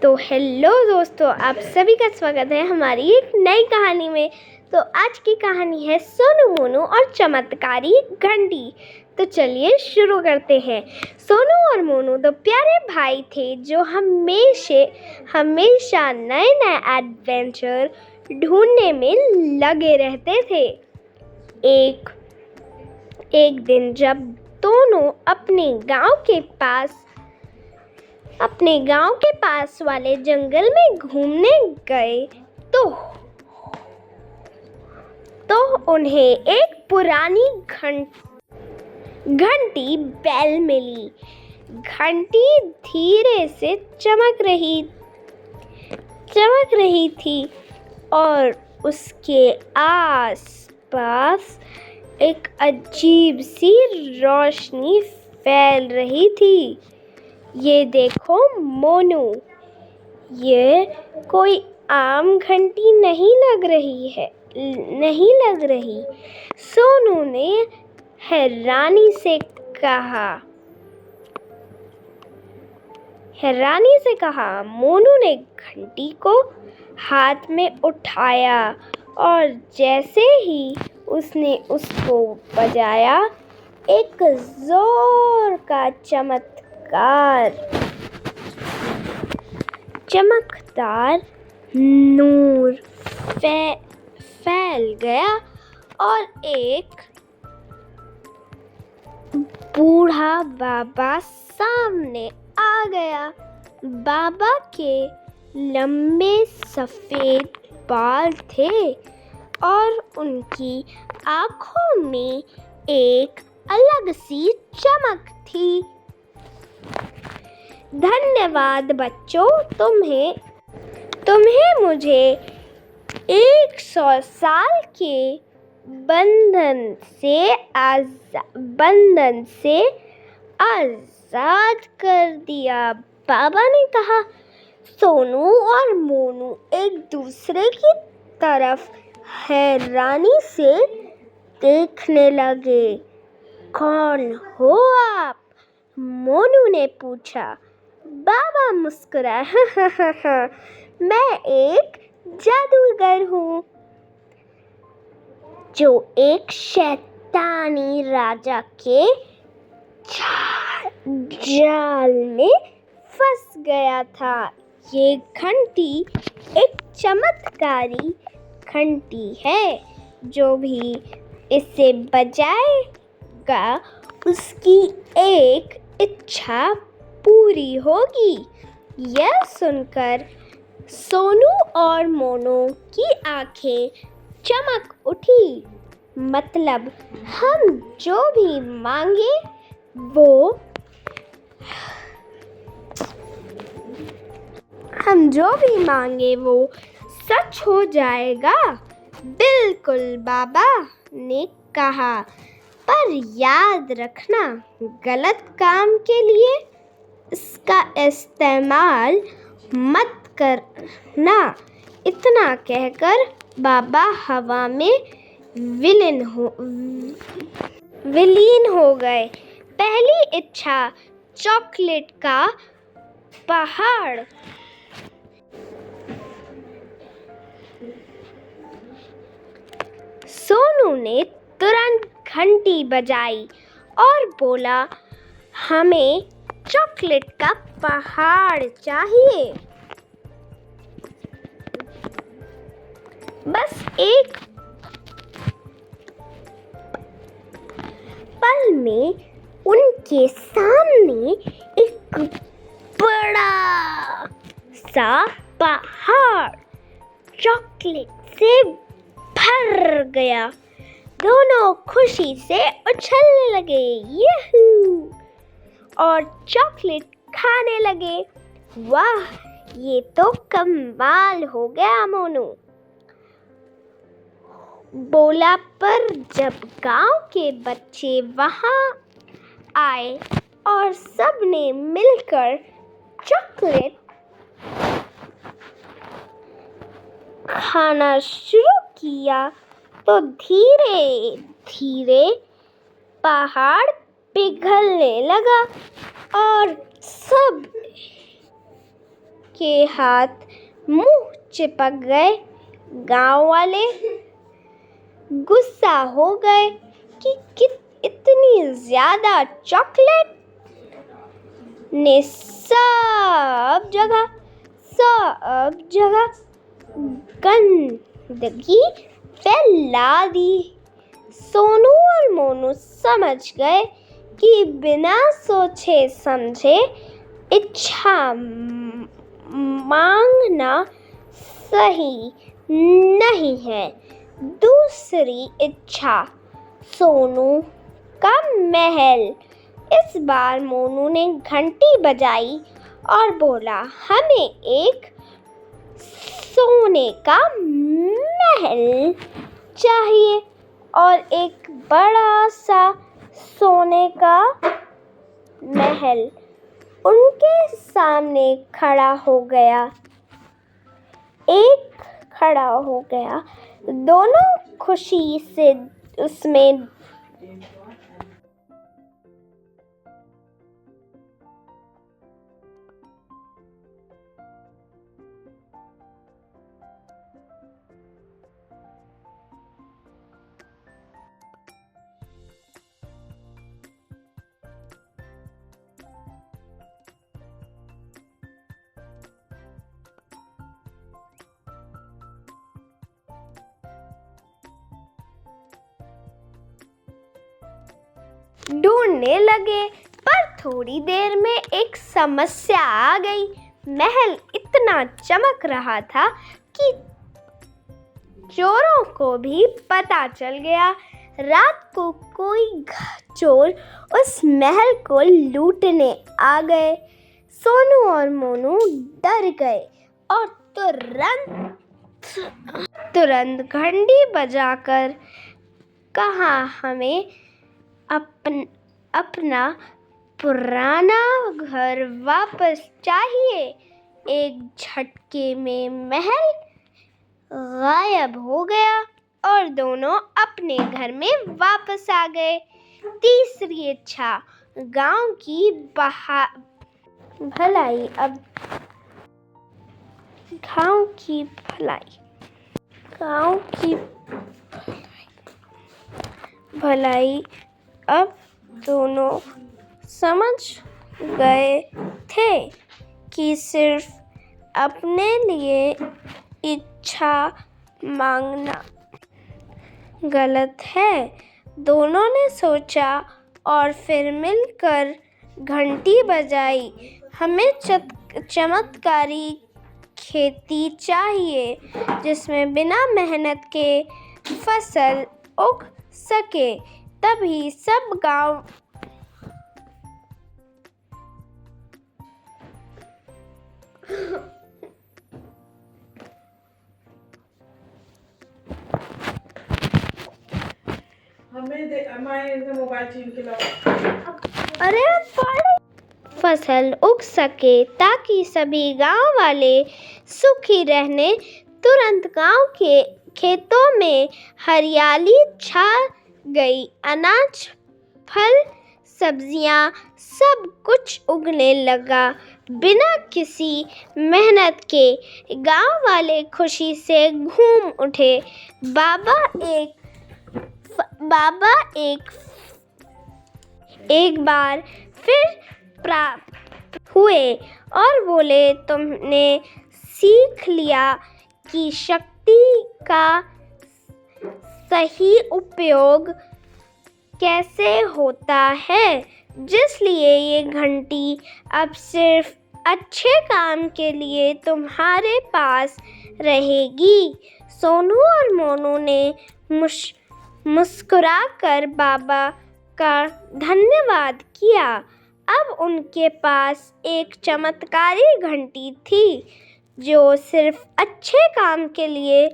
तो हेलो दोस्तों, आप सभी का स्वागत है हमारी एक नई कहानी में। तो आज की कहानी है सोनू मोनू और चमत्कारी घंटी। तो चलिए शुरू करते हैं। सोनू और मोनू दो प्यारे भाई थे जो हमेशा नए नए एडवेंचर ढूंढने में लगे रहते थे। एक दिन जब दोनों अपने गांव के पास वाले जंगल में घूमने गए तो उन्हें एक पुरानी घंटी बेल मिली। घंटी धीरे से चमक रही थी और उसके आसपास एक अजीब सी रोशनी फैल रही थी। ये देखो मोनू, ये कोई आम घंटी नहीं लग रही। सोनू ने हैरानी से कहा। मोनू ने घंटी को हाथ में उठाया और जैसे ही उसने उसको बजाया, एक जोर का चमकदार नूर फैल गया और एक बूढ़ा बाबा सामने आ गया। बाबा के लंबे सफेद बाल थे और उनकी आंखों में एक अलग सी चमक थी। धन्यवाद बच्चों, तुम्हें मुझे 100 साल के बंधन से आजाद कर दिया, बाबा ने कहा। सोनू और मोनू एक दूसरे की तरफ हैरानी से देखने लगे। कौन हो आप? मोनू ने पूछा। बाबा मुस्कुराए। मैं एक जादूगर हूँ जो एक शैतानी राजा के जाल में फंस गया था। ये घंटी एक चमत्कारी घंटी है। जो भी इसे बजाएगा उसकी एक इच्छा पूरी होगी। यह सुनकर सोनू और मोनू की आंखें चमक उठी। मतलब हम जो भी मांगे वो सच हो जाएगा। बिल्कुल, बाबा ने कहा। पर याद रखना, गलत काम के लिए इसका इस्तेमाल मत करना। इतना कहकर बाबा हवा में विलीन हो गए। पहली इच्छा, चॉकलेट का पहाड़। सोनू ने तुरंत घंटी बजाई और बोला, हमें चॉकलेट का पहाड़ चाहिए। बस एक पल में उनके सामने एक बड़ा सा पहाड़ चॉकलेट से भर गया। दोनों खुशी से उछलने लगे, यहू, और चॉकलेट खाने लगे। वाह, ये तो कमाल हो गया, मोनू बोला। पर जब गांव के बच्चे वहां आए और सबने मिलकर चॉकलेट खाना शुरू किया तो धीरे धीरे पहाड़ पिघलने लगा और सब के हाथ मुंह चिपक गए। गांव वाले गुस्सा हो गए कि इतनी ज्यादा चॉकलेट ने सब जगह गंदगी फैला दी। सोनू और मोनू समझ गए कि बिना सोचे समझे इच्छा मांगना सही नहीं है। दूसरी इच्छा, सोनू का महल। इस बार मोनू ने घंटी बजाई और बोला, हमें एक सोने का महल चाहिए। और एक बड़ा सा सोने का महल उनके सामने खड़ा हो गया। दोनों खुशी से उसमें ढूंढने लगे, पर थोड़ी देर में एक समस्या आ गई। महल इतना चमक रहा था कि चोरों को भी पता चल गया। रात को कोई चोर उस महल को लूटने आ गए। सोनू और मोनू डर गए और तुरंत घंटी बजाकर कहा, हमें अपना पुराना घर वापस चाहिए। एक झटके में महल गायब हो गया और दोनों अपने घर में वापस आ गए। तीसरी इच्छा, गांव की भलाई। अब दोनों समझ गए थे कि सिर्फ अपने लिए इच्छा मांगना गलत है। दोनों ने सोचा और फिर मिलकर घंटी बजाई। हमें चमत्कारी खेती चाहिए जिसमें बिना मेहनत के फसल उग सके। तभी सब गांव फसल उग सके ताकि सभी गांव वाले सुखी रहने। तुरंत गांव के खेतों में हरियाली छा गई। अनाज, फल, सब्जियां सब कुछ उगने लगा। बिना किसी मेहनत के गांव वाले खुशी से झूम उठे। बाबा एक बार फिर प्राप्त हुए और बोले, तुमने सीख लिया कि शक्ति का सही उपयोग कैसे होता है, जिसलिए ये घंटी अब सिर्फ अच्छे काम के लिए तुम्हारे पास रहेगी। सोनू और मोनू ने मुस्कुराकर बाबा का धन्यवाद किया। अब उनके पास एक चमत्कारी घंटी थी जो सिर्फ अच्छे काम के लिए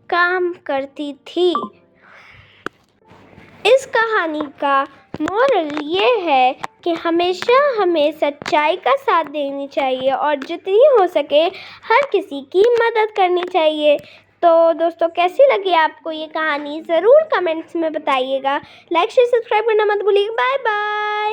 काम करती थी। इस कहानी का मोरल ये है कि हमेशा हमें सच्चाई का साथ देनी चाहिए और जितनी हो सके हर किसी की मदद करनी चाहिए। तो दोस्तों, कैसी लगी आपको ये कहानी ज़रूर कमेंट्स में बताइएगा। लाइक शेयर सब्सक्राइब करना मत भूलिएगा। Bye bye.